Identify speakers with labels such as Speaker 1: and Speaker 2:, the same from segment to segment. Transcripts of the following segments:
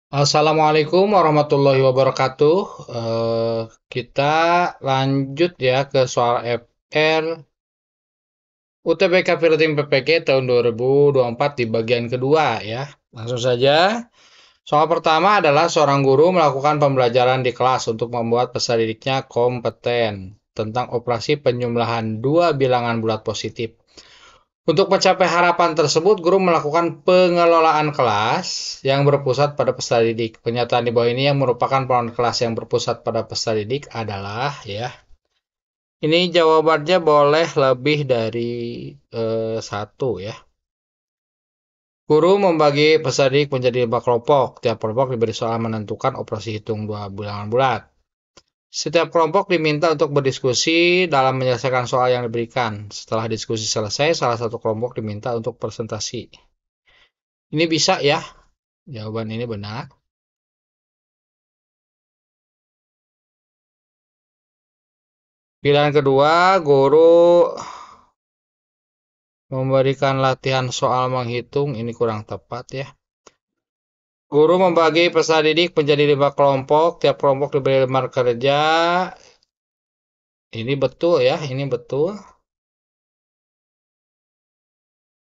Speaker 1: Assalamualaikum warahmatullahi wabarakatuh. Kita lanjut ya ke soal FR UTBK Filtering PPG tahun 2024 di bagian kedua ya. Langsung saja. Soal pertama adalah seorang guru melakukan pembelajaran di kelas untuk membuat peserta didiknya kompeten tentang operasi penjumlahan dua bilangan bulat positif. Untuk mencapai harapan tersebut, guru melakukan pengelolaan kelas yang berpusat pada peserta didik. Pernyataan di bawah ini yang merupakan pengelolaan kelas yang berpusat pada peserta didik adalah ya. Ini jawabannya boleh lebih dari satu ya. Guru membagi peserta didik menjadi 5 kelompok. Tiap kelompok diberi soal menentukan operasi hitung dua bilangan bulat. Setiap kelompok diminta untuk berdiskusi dalam menyelesaikan soal yang diberikan. Setelah diskusi selesai, salah satu kelompok diminta untuk presentasi. Ini bisa ya, jawaban ini benar. Pilihan kedua, guru memberikan latihan soal menghitung. Ini kurang tepat ya. Guru membagi peserta didik menjadi 5 kelompok. Tiap kelompok diberi lembar kerja. Ini betul ya, ini betul.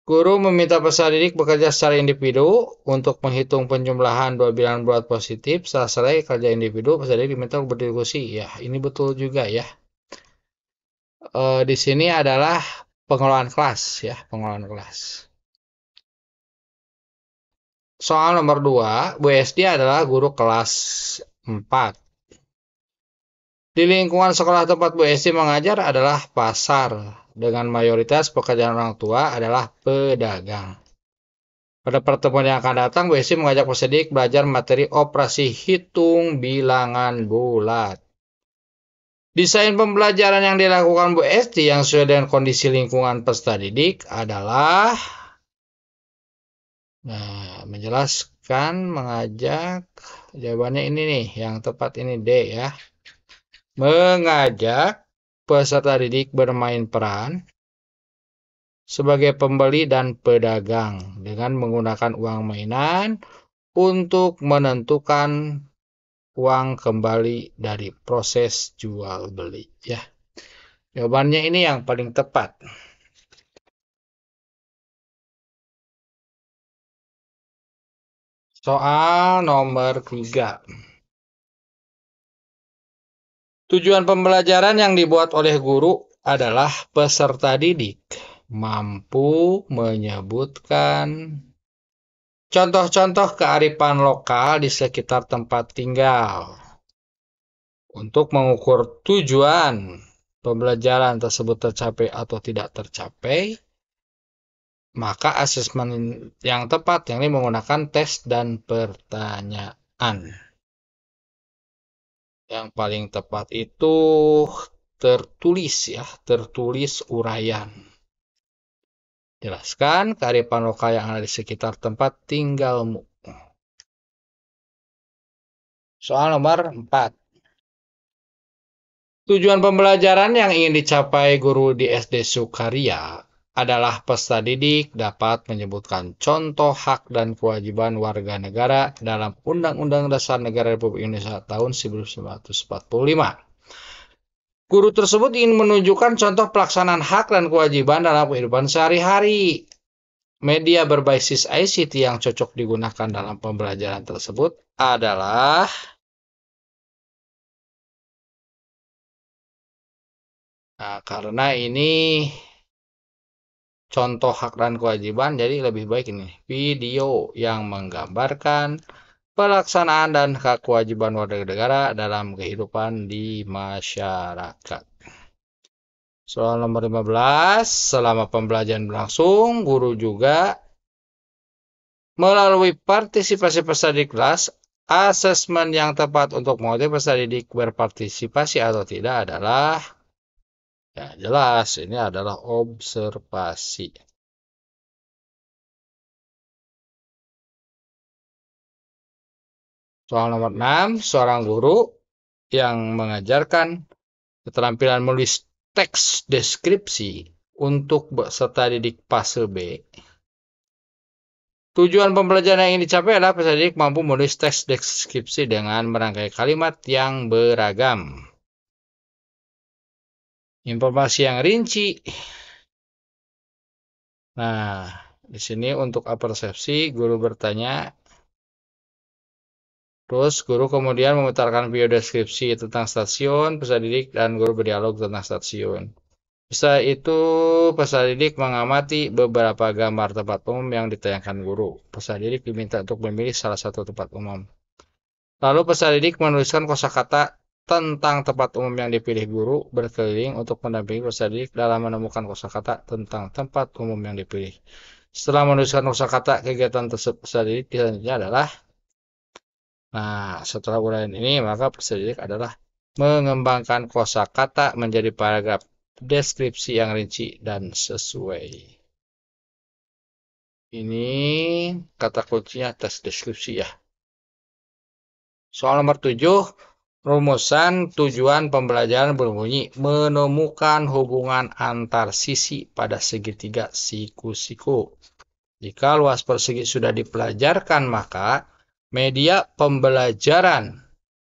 Speaker 1: Guru meminta peserta didik bekerja secara individu untuk menghitung penjumlahan dua bilangan bulat positif. Setelah selesai kerja individu, peserta didik diminta berdiskusi. Ya, ini betul juga ya. Di sini adalah pengelolaan kelas ya, pengelolaan kelas. Soal nomor 2, Bu SD adalah guru kelas 4. Di lingkungan sekolah tempat Bu SD mengajar adalah pasar, dengan mayoritas pekerjaan orang tua adalah pedagang. Pada pertemuan yang akan datang, Bu SD mengajak peserta belajar materi operasi hitung bilangan bulat. Desain pembelajaran yang dilakukan Bu SD yang sesuai dengan kondisi lingkungan peserta didik adalah menjelaskan, mengajak. Jawabannya ini nih, yang tepat ini D ya. Mengajak peserta didik bermain peran sebagai pembeli dan pedagang dengan menggunakan uang mainan untuk menentukan uang kembali dari proses jual beli ya. Jawabannya ini yang paling tepat. Soal nomor 3. Tujuan pembelajaran yang dibuat oleh guru adalah peserta didik mampu menyebutkan contoh-contoh kearifan lokal di sekitar tempat tinggal. Untuk mengukur tujuan pembelajaran tersebut tercapai atau tidak tercapai, maka asesmen yang tepat yang ini menggunakan tes dan pertanyaan. Yang paling tepat itu tertulis ya, tertulis uraian. Jelaskan kearifan lokal yang ada di sekitar tempat tinggalmu. Soal nomor 4. Tujuan pembelajaran yang ingin dicapai guru di SD Sukaria adalah peserta didik dapat menyebutkan contoh hak dan kewajiban warga negara dalam Undang-Undang Dasar Negara Republik Indonesia tahun 1945. Guru tersebut ingin menunjukkan contoh pelaksanaan hak dan kewajiban dalam kehidupan sehari-hari. Media berbasis ICT yang cocok digunakan dalam pembelajaran tersebut adalah karena ini contoh hak dan kewajiban, jadi lebih baik ini video yang menggambarkan pelaksanaan dan hak kewajiban warga negara dalam kehidupan di masyarakat. Soal nomor 15, selama pembelajaran berlangsung, guru juga melalui partisipasi peserta didik kelas, asesmen yang tepat untuk mengetahui peserta didik berpartisipasi atau tidak adalah, ya jelas, ini adalah observasi. Soal nomor 6, seorang guru yang mengajarkan keterampilan menulis teks deskripsi untuk peserta didik fase B Tujuan pembelajaran yang ingin dicapai adalah peserta didik mampu menulis teks deskripsi dengan merangkai kalimat yang beragam. Informasi yang rinci. Nah, di sini untuk apersepsi, guru bertanya. Terus guru kemudian memutarkan video deskripsi tentang stasiun, peserta didik, dan guru berdialog tentang stasiun. Setelah itu, peserta didik mengamati beberapa gambar tempat umum yang ditayangkan guru. Peserta didik diminta untuk memilih salah satu tempat umum. Lalu peserta didik menuliskan kosakata tentang tempat umum yang dipilih guru berkeliling untuk mendampingi peserta didik dalam menemukan kosakata tentang tempat umum yang dipilih. Setelah menuliskan kosakata, kegiatan tersebut peserta didik selanjutnya adalah setelah uraian ini, maka peserta didik adalah mengembangkan kosakata menjadi paragraf deskripsi yang rinci dan sesuai. Ini kata kuncinya tes deskripsi ya. Soal nomor 7, rumusan tujuan pembelajaran berbunyi menemukan hubungan antar sisi pada segitiga siku-siku. Jika luas persegi sudah dipelajarkan, maka media pembelajaran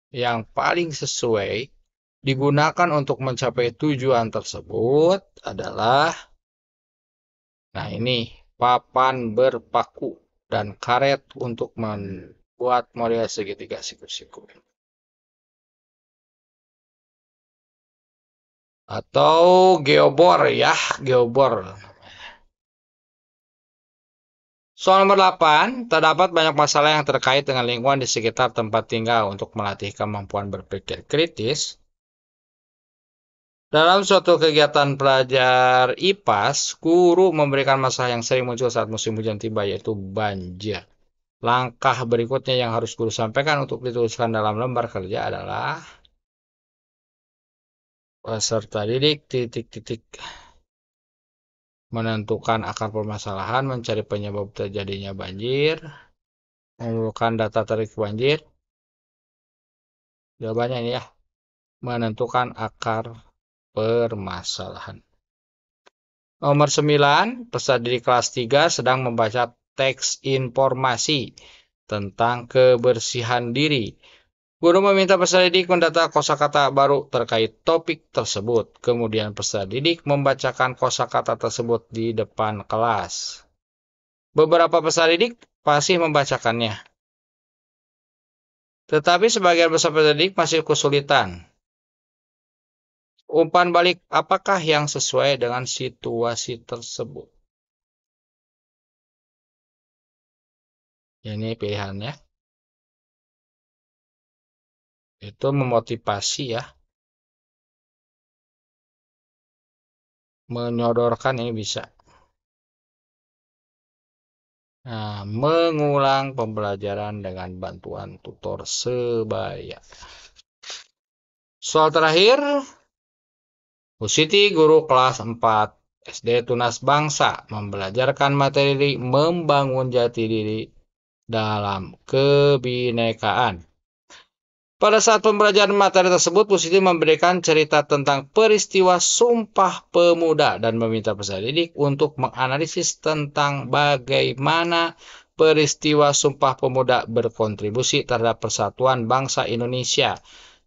Speaker 1: yang paling sesuai digunakan untuk mencapai tujuan tersebut adalah ini papan berpaku dan karet untuk membuat model segitiga siku-siku. Atau geobor ya, geobor. Soal nomor 8, terdapat banyak masalah yang terkait dengan lingkungan di sekitar tempat tinggal untuk melatih kemampuan berpikir kritis. Dalam suatu kegiatan pelajar IPAS, guru memberikan masalah yang sering muncul saat musim hujan tiba, yaitu banjir. Langkah berikutnya yang harus guru sampaikan untuk dituliskan dalam lembar kerja adalah peserta didik menentukan akar permasalahan, mencari penyebab terjadinya banjir, mengumpulkan data tarik banjir. Jawabannya ini ya, menentukan akar permasalahan. Nomor 9, peserta didik kelas 3 sedang membaca teks informasi tentang kebersihan diri. Guru meminta peserta didik mendata kosakata baru terkait topik tersebut. Kemudian peserta didik membacakan kosakata tersebut di depan kelas. Beberapa peserta didik pasti membacakannya. Tetapi sebagian besar peserta didik masih kesulitan. Umpan balik apakah yang sesuai dengan situasi tersebut? Ini pilihannya. Itu memotivasi ya. Menyodorkan ini bisa. Mengulang pembelajaran dengan bantuan tutor sebaya. Soal terakhir, Bu Siti, guru kelas 4 SD Tunas Bangsa, membelajarkan materi membangun jati diri dalam kebinekaan. Pada saat pembelajaran materi tersebut, Bu Siti memberikan cerita tentang peristiwa Sumpah Pemuda dan meminta peserta didik untuk menganalisis tentang bagaimana peristiwa Sumpah Pemuda berkontribusi terhadap persatuan bangsa Indonesia.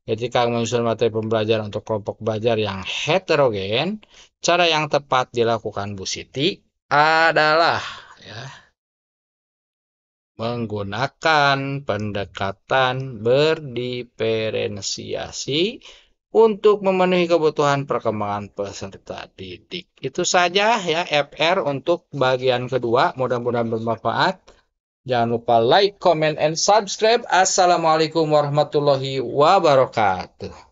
Speaker 1: Ketika menyusun materi pembelajaran untuk kelompok belajar yang heterogen, cara yang tepat dilakukan Bu Siti adalah menggunakan pendekatan berdiferensiasi untuk memenuhi kebutuhan perkembangan peserta didik. Itu saja ya FR untuk bagian kedua. Mudah-mudahan bermanfaat. Jangan lupa like, comment, and subscribe. Assalamualaikum warahmatullahi wabarakatuh.